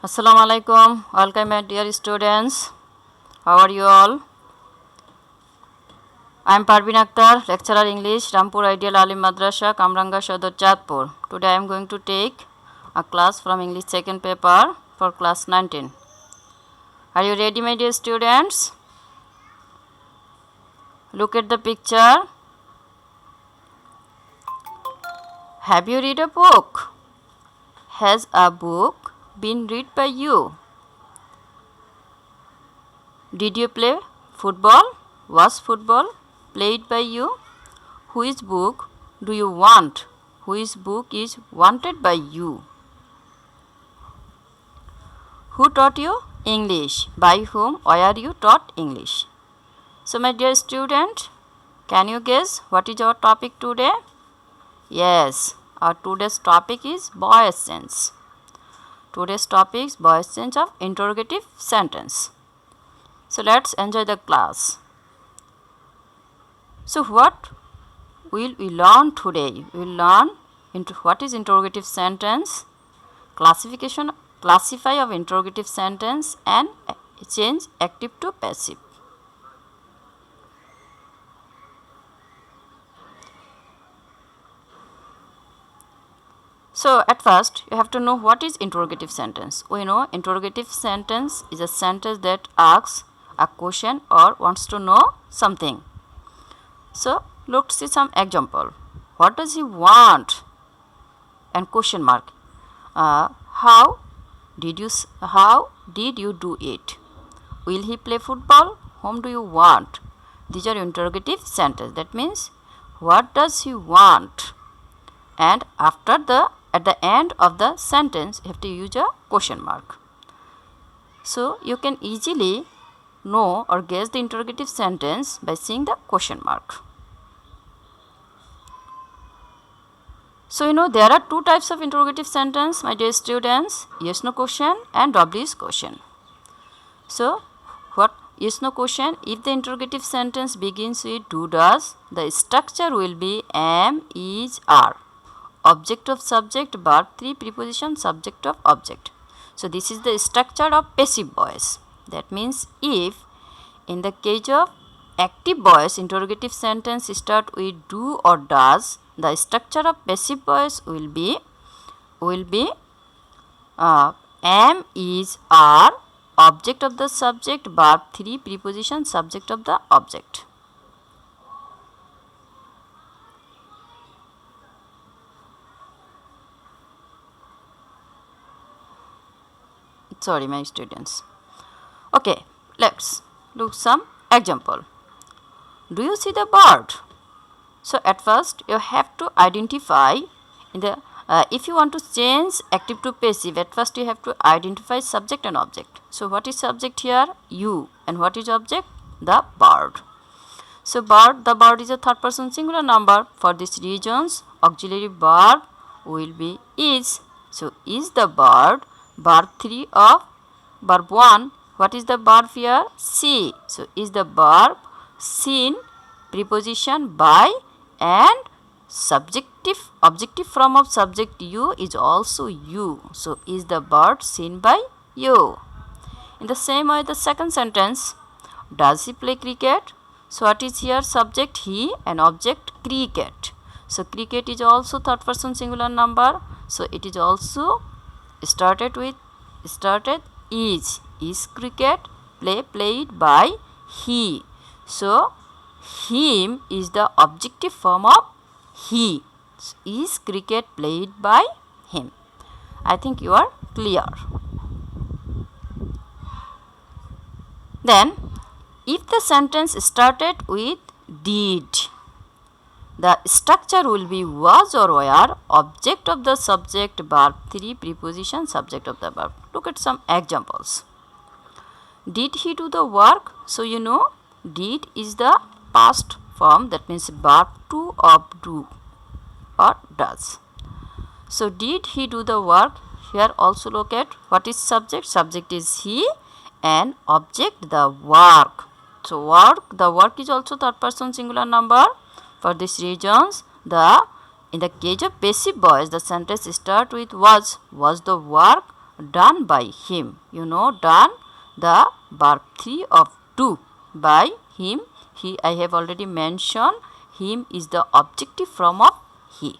Assalamu alaikum. Welcome my dear students. How are you all? I am Parveen Akhtar, lecturer English, Rampur Ideal Alim Madrasa, Kamranga Shodor, Jadpur. Today I am going to take a class from English second paper for class 19. Are you ready my dear students? Look at the picture. Have you read a book? Has a book been read by you? Did you play football? Was football played by you? Which book do you want? Which book is wanted by you? Who taught you English? By whom? Where you taught English? So my dear student, can you guess what is our topic today? Yes, our today's topic is voice change. Today's topic is voice change of interrogative sentence. So let's enjoy the class. So what will we learn today? We will learn into what is interrogative sentence, classify of interrogative sentence, and change active to passive. So at first you have to know what is interrogative sentence. We know interrogative sentence is a sentence that asks a question or wants to know something. So let's see some example. What does he want? And question mark. How did you do it? Will he play football? Whom do you want? These are interrogative sentence. That means what does he want? And at the end of the sentence you have to use a question mark. So you can easily know or guess the interrogative sentence by seeing the question mark. So you know there are two types of interrogative sentence, my dear students, yes no question and WH question. So what yes no question, if the interrogative sentence begins with do does, the structure will be am, is, are. Object of subject, verb 3, preposition, subject of object. So this is the structure of passive voice. That means if in the case of active voice interrogative sentence start with do or does, the structure of passive voice will be am, is, are, object of the subject, verb 3, preposition, subject of the object. Sorry my students. Okay, let's look some example. Do you see the bird? So at first you have to identify in the if you want to change active to passive, at first you have to identify subject and object. So what is subject here? You. And what is object? The bird. So the bird is a third person singular number. For these reasons auxiliary verb will be is. So is the bird, verb 3 of verb 1. What is the verb here? See. So is the verb seen, preposition by, and objective form of subject you is also you. So is the bird seen by you. In the same way the second sentence, does he play cricket? So what is here? Subject he and object cricket. So cricket is also third person singular number. So it is also started is. Is cricket played by he. So him is the objective form of he. So, is cricket played by him? I think you are clear. Then if the sentence started with did, the structure will be was or were, object of the subject, verb 3, preposition, subject of the verb. Look at some examples. Did he do the work? So you know did is the past form, that means verb 2 of do or does. So did he do the work? Here also look at what is subject. Subject is he and object the work. So the work is also third person singular number. For these reasons in the case of passive voice the sentence start with was the work done by him. You know, done, the verb 3 of do, by him. He, I have already mentioned, him is the objective form of he.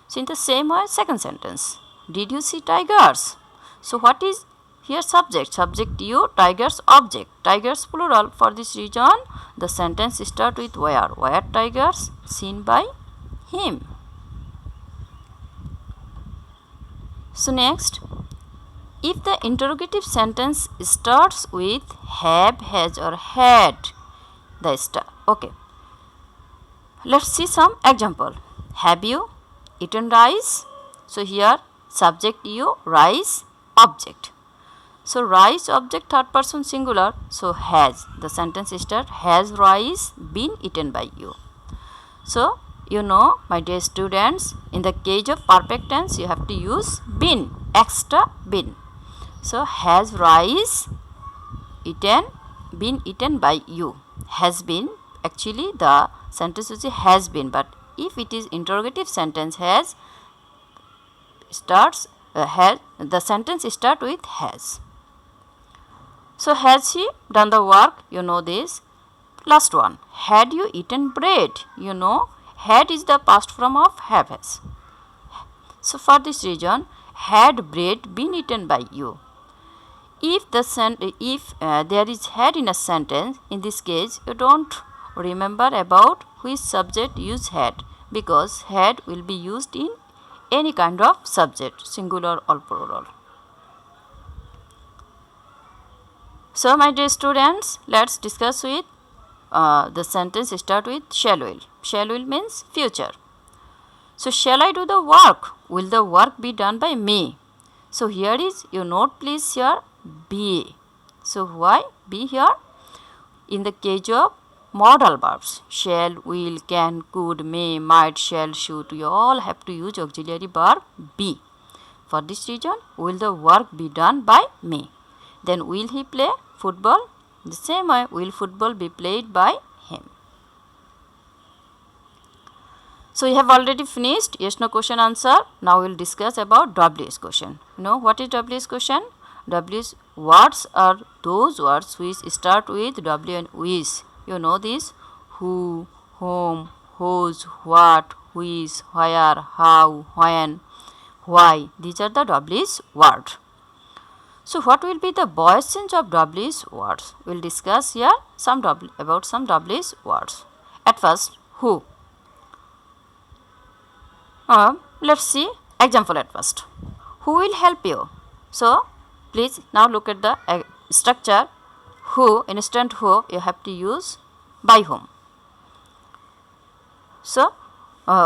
So in the same way, second sentence, did you see tigers? So what is here subject? Subject you, tigers object. Tigers plural. For this reason, the sentence start with where. Where tigers? Seen by him. So next, if the interrogative sentence starts with have, has or had, the star. Okay. Let's see some example. Have you eaten rice? So here subject you, rice object. So rice object third person singular. So has. The sentence start, has rice been eaten by you? So you know, my dear students, in the case of perfect tense you have to use been, extra been. So has rice been eaten by you? Has been, actually the sentence is has been, but if it is interrogative sentence, has starts the sentence start with has. So has he done the work? You know this. Last one, had you eaten bread? You know, had is the past form of have, has. So for this reason, had bread been eaten by you? If there is had in a sentence, in this case you don't remember about which subject use had, because had will be used in any kind of subject, singular or plural. So my dear students, let's discuss with the sentence start with shall will. Shall will means future. So shall I do the work? Will the work be done by me? So here is, you note please here, be. So why be here? In the case of modal verbs, shall, will, can, could, may, might, shall, should, we all have to use auxiliary verb be. For this reason, will the work be done by me? Then will he play football? The same way, will football be played by him? So we have already finished yes no question answer. Now we will discuss about WH question. You know what is WH question? WH words are those words which start with W and which. You know this: who, whom, whose, what, which, where, how, when, why. These are the WH words. So what will be the voice change of WH words? We will discuss here about some WH words. At first, who. Let's see example at first. Who will help you? So please now look at the structure. Who, instant who, you have to use by whom. So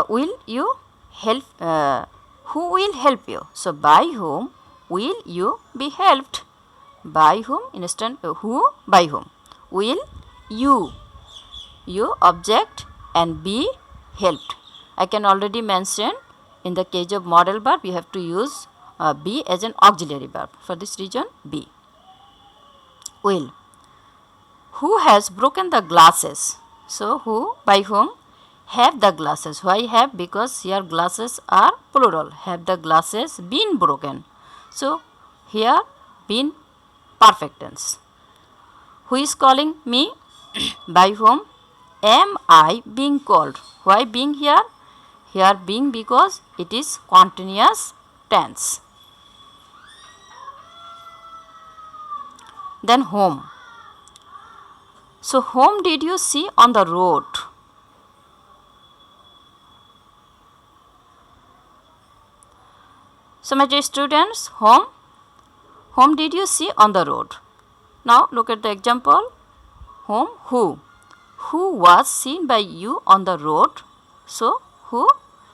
will you help? Who will help you? So by whom will you be helped? By whom, instant who, by whom. Will you object and be helped. I can already mention in the case of modal verb you have to use be as an auxiliary verb. For this reason, be. Will. Who has broken the glasses? So who, by whom, have the glasses. Why have? Because here glasses are plural. Have the glasses been broken? So here been perfect tense. Who is calling me? By whom am I being called? Why being here? Here being because it is continuous tense. Then whom. So whom did you see on the road? So my dear students, whom did you see on the road? Now look at the example. Whom, who. Who was seen by you on the road? So who,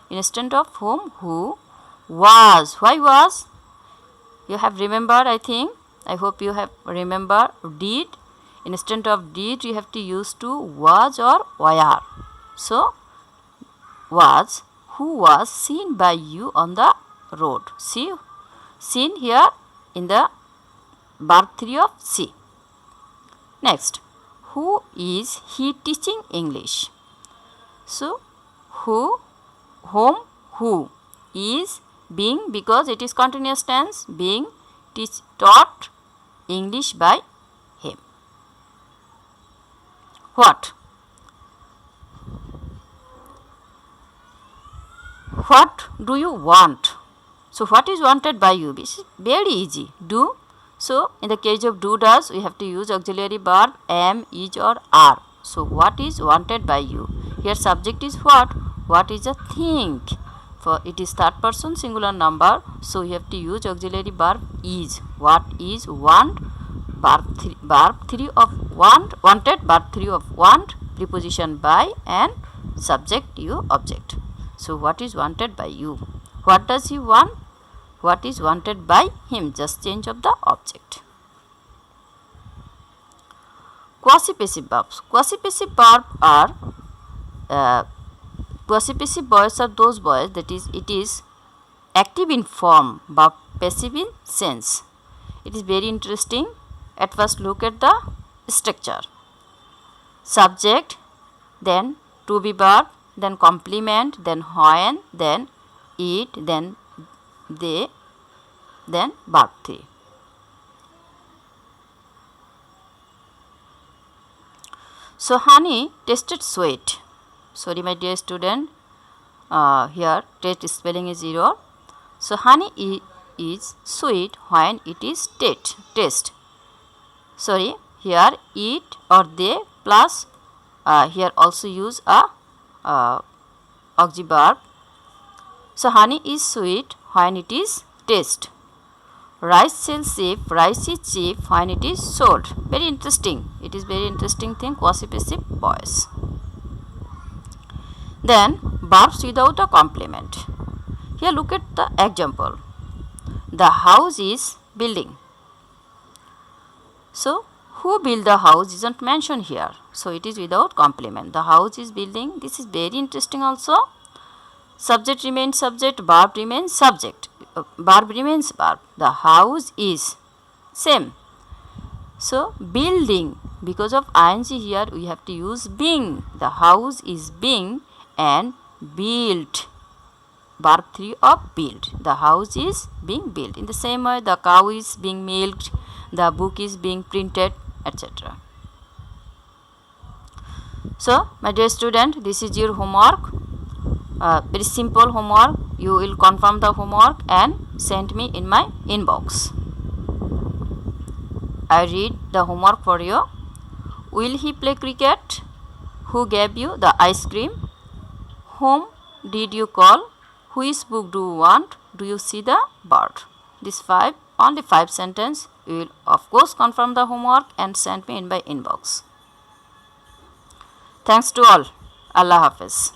instead of whom, who was. Why was? You have remembered, I think. I hope you have remembered did. Instead of did, you have to use to was or were. So was. Who was seen by you on the road? See, seen here in the verb 3 of see. Next, who is he teaching English? So who, whom, who is being because it is continuous tense. Being taught English by him. What? What do you want? So what is wanted by you? This is very easy. Do. So in the case of do does, we have to use auxiliary verb am, is or are. So what is wanted by you? Here subject is what? What is a thing? For it is third person singular number, so you have to use auxiliary verb is. What is want? Verb 3 of want, wanted, verb 3 of want, preposition by and subject you object. So what is wanted by you? What does he want? What is wanted by him? Just change of the object. Quasi-passive verbs. Quasi-passive verbs are quasi-passive voices are those voices that is it is active in form but passive in sense. It is very interesting. At first look at the structure. Subject, then to be verb, then complement, then when, then it, then they, then verb 3. So honey tasted sweet. Sorry my dear student, here taste spelling is error. So honey is sweet when it is taste. Sorry, here it or they plus here also use a auxiliary verb. So honey is sweet when it is taste. Rice sells cheap, rice is cheap when it is sold. Very interesting. It is very interesting thing, quasi-passive voice. Then verbs without a complement. Here look at the example. The house is building. So who built the house isn't mentioned here. So it is without complement. The house is building. This is very interesting also. Subject remains subject, verb remains subject, verb remains verb. The house is same. So building, because of ing here we have to use being. The house is being and built. Verb 3 of build. The house is being built. In the same way, the cow is being milked, the book is being printed, etc. So my dear student, this is your homework. Very simple homework. You will confirm the homework and send me in my inbox. I read the homework for you. Will he play cricket? Who gave you the ice cream? Whom did you call? Which book do you want? Do you see the bird? These only 5 sentences. You will of course confirm the homework and send me in my inbox. Thanks to all. Allah Hafiz.